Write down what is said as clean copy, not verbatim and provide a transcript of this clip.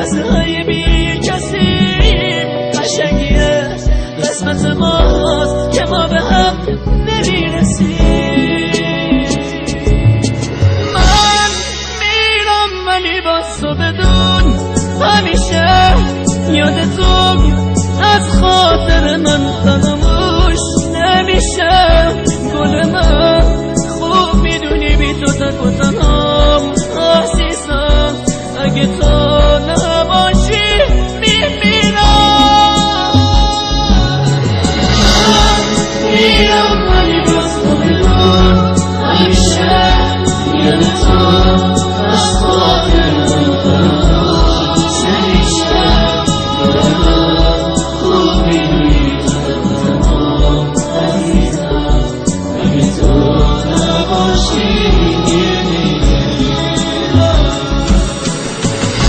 لحظه های بی کسی قشنگیه قسمت ماست که ما به هم نمیرسیم. من میرم ولی با تو بدون همیشه یاد تو از خاطر من